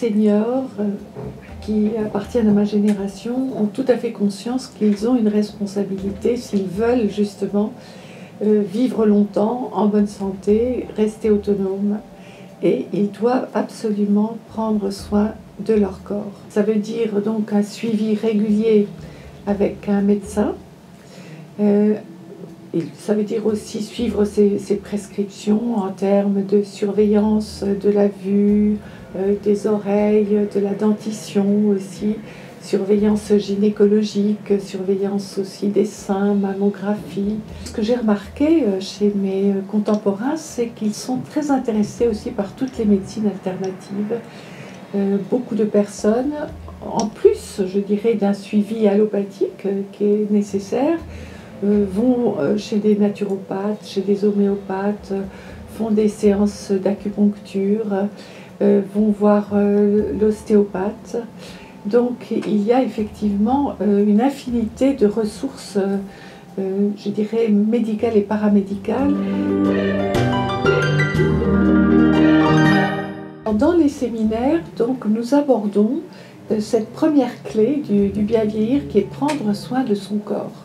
seniors qui appartiennent à ma génération ont tout à fait conscience qu'ils ont une responsabilité s'ils veulent justement vivre longtemps, en bonne santé, rester autonomes. Et ils doivent absolument prendre soin de leur corps. Ça veut dire donc un suivi régulier avec un médecin. Ça veut dire aussi suivre ses prescriptions en termes de surveillance de la vue, des oreilles, de la dentition aussi, surveillance gynécologique, surveillance aussi des seins, mammographie. Ce que j'ai remarqué chez mes contemporains, c'est qu'ils sont très intéressés aussi par toutes les médecines alternatives. Beaucoup de personnes, en plus, je dirais, d'un suivi allopathique qui est nécessaire, vont chez des naturopathes, chez des homéopathes, font des séances d'acupuncture, vont voir l'ostéopathe. Donc il y a effectivement une infinité de ressources, je dirais, médicales et paramédicales. Dans les séminaires, donc, nous abordons cette première clé du bien vieillir qui est prendre soin de son corps.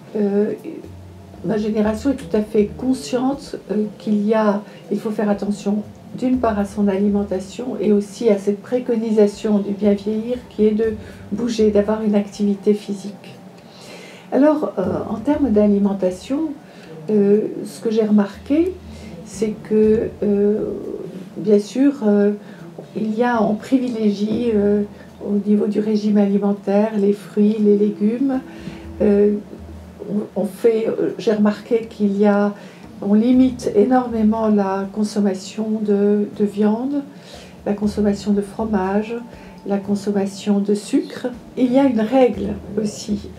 Ma génération est tout à fait consciente qu'il faut faire attention d'une part à son alimentation et aussi à cette préconisation du bien vieillir qui est de bouger, d'avoir une activité physique. Alors, en termes d'alimentation, ce que j'ai remarqué, c'est que, bien sûr, on privilégie au niveau du régime alimentaire les fruits, les légumes. J'ai remarqué on limite énormément la consommation de viande, la consommation de fromage, la consommation de sucre. Il y a une règle aussi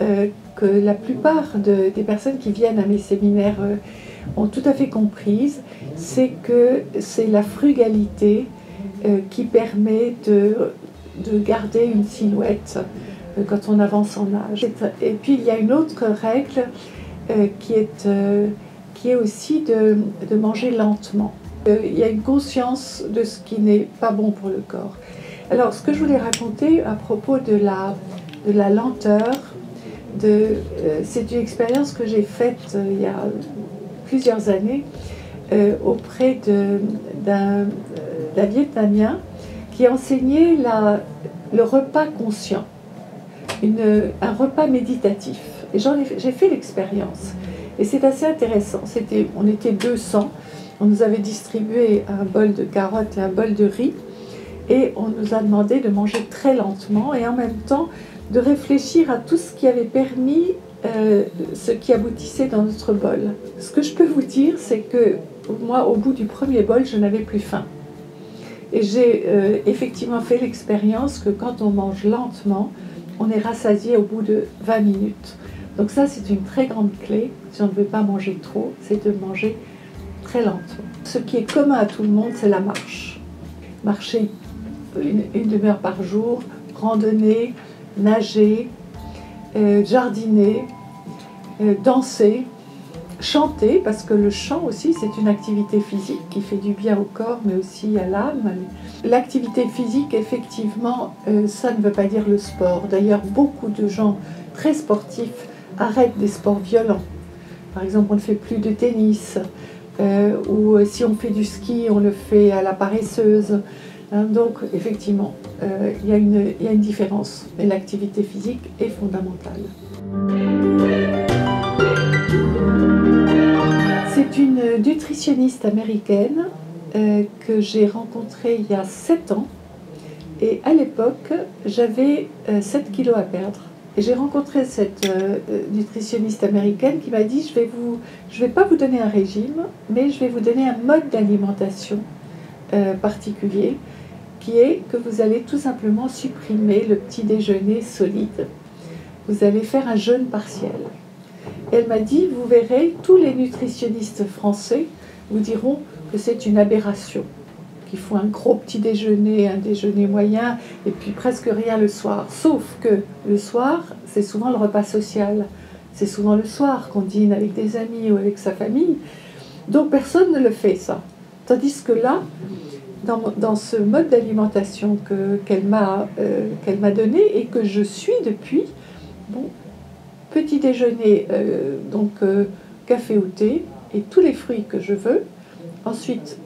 que la plupart des personnes qui viennent à mes séminaires ont tout à fait comprise, c'est que c'est la frugalité qui permet de garder une silhouette quand on avance en âge. Et puis il y a une autre règle qui est aussi de manger lentement. Il y a une conscience de ce qui n'est pas bon pour le corps. Alors ce que je voulais raconter à propos de la lenteur, c'est une expérience que j'ai faite il y a plusieurs années auprès d'un Vietnamien qui enseignait le repas conscient. Un repas méditatif. Et j'ai fait l'expérience. Et c'est assez intéressant. On était 200. On nous avait distribué un bol de carottes et un bol de riz. Et on nous a demandé de manger très lentement et en même temps de réfléchir à tout ce qui avait permis ce qui aboutissait dans notre bol. Ce que je peux vous dire, c'est que moi, au bout du premier bol, je n'avais plus faim. Et j'ai effectivement fait l'expérience que quand on mange lentement, on est rassasié au bout de 20 minutes. Donc ça, c'est une très grande clé. Si on ne veut pas manger trop, c'est de manger très lentement. Ce qui est commun à tout le monde, c'est la marche. Marcher une demi-heure par jour, randonner, nager, jardiner, danser, chanter, parce que le chant aussi, c'est une activité physique qui fait du bien au corps, mais aussi à l'âme. L'activité physique, effectivement, ça ne veut pas dire le sport. D'ailleurs, beaucoup de gens très sportifs arrêtent des sports violents. Par exemple, on ne fait plus de tennis, ou si on fait du ski, on le fait à la paresseuse. Donc, effectivement, il y a une différence. Et l'activité physique est fondamentale. C'est une nutritionniste américaine que j'ai rencontrée il y a 7 ans. Et à l'époque, j'avais 7 kilos à perdre. Et j'ai rencontré cette nutritionniste américaine qui m'a dit je vais pas vous donner un régime, mais je vais vous donner un mode d'alimentation particulier, qui est que vous allez tout simplement supprimer le petit déjeuner solide. Vous allez faire un jeûne partiel. Et elle m'a dit, vous verrez, tous les nutritionnistes français vous diront que c'est une aberration, qu'il faut un gros petit déjeuner, un déjeuner moyen, et puis presque rien le soir. Sauf que le soir, c'est souvent le repas social. C'est souvent le soir qu'on dîne avec des amis ou avec sa famille. Donc personne ne le fait, ça. Tandis que là, dans ce mode d'alimentation qu'elle m'a donné et que je suis depuis. Bon, petit déjeuner, café ou thé et tous les fruits que je veux. Ensuite,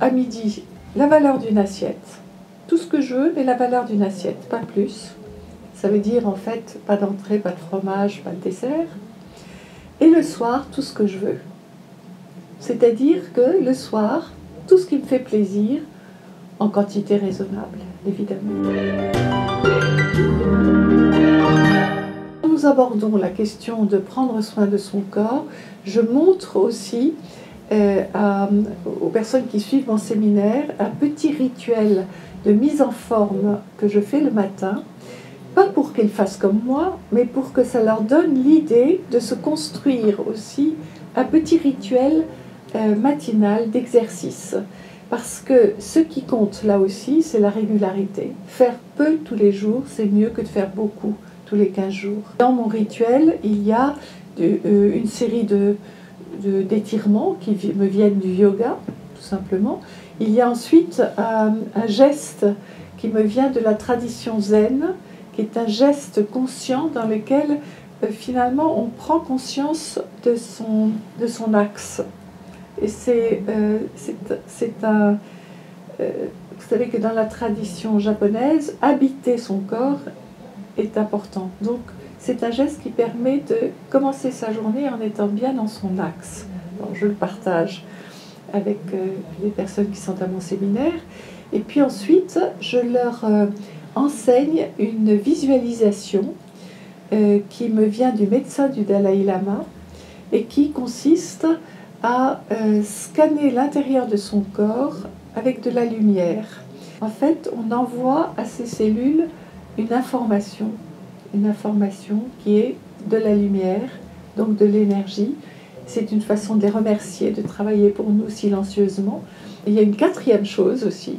à midi, la valeur d'une assiette. Tout ce que je veux, mais la valeur d'une assiette, pas plus. Ça veut dire en fait pas d'entrée, pas de fromage, pas de dessert. Et le soir, tout ce que je veux. C'est-à-dire que le soir, tout ce qui me fait plaisir, en quantité raisonnable, évidemment. Nous abordons la question de prendre soin de son corps. Je montre aussi aux personnes qui suivent mon séminaire un petit rituel de mise en forme que je fais le matin, pas pour qu'ils fassent comme moi, mais pour que ça leur donne l'idée de se construire aussi un petit rituel matinal d'exercice. Parce que ce qui compte là aussi, c'est la régularité. Faire peu tous les jours, c'est mieux que de faire beaucoup tous les 15 jours. Dans mon rituel, il y a une série d'étirements qui me viennent du yoga, tout simplement. Il y a ensuite un geste qui me vient de la tradition zen, qui est un geste conscient dans lequel finalement on prend conscience de son axe. Et vous savez que dans la tradition japonaise, habiter son corps est important. Donc c'est un geste qui permet de commencer sa journée en étant bien dans son axe. Alors, je le partage avec les personnes qui sont à mon séminaire. Et puis ensuite, je leur enseigne une visualisation qui me vient du médecin du Dalai Lama et qui consiste à scanner l'intérieur de son corps avec de la lumière. En fait, on envoie à ces cellules une information qui est de la lumière, donc de l'énergie. C'est une façon de les remercier, de travailler pour nous silencieusement. Et il y a une quatrième chose aussi,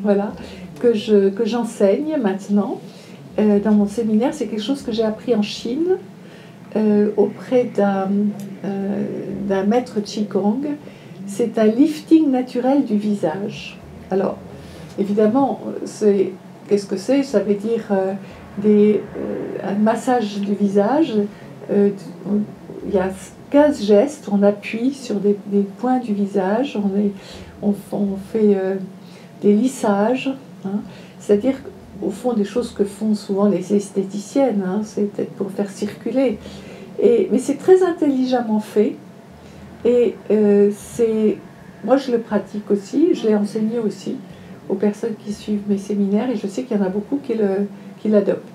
voilà, que j'enseigne maintenant dans mon séminaire. C'est quelque chose que j'ai appris en Chine auprès d'un maître Qigong. C'est un lifting naturel du visage. Alors, évidemment, qu'est-ce que c'est? Ça veut dire un massage du visage. Il y a 15 gestes, on appuie sur des points du visage, on fait des lissages, hein. C'est-à-dire au fond des choses que font souvent les esthéticiennes, hein, c'est peut-être pour faire circuler. Mais c'est très intelligemment fait et moi je le pratique aussi, je l'ai enseigné aussi aux personnes qui suivent mes séminaires et je sais qu'il y en a beaucoup qui l'adoptent.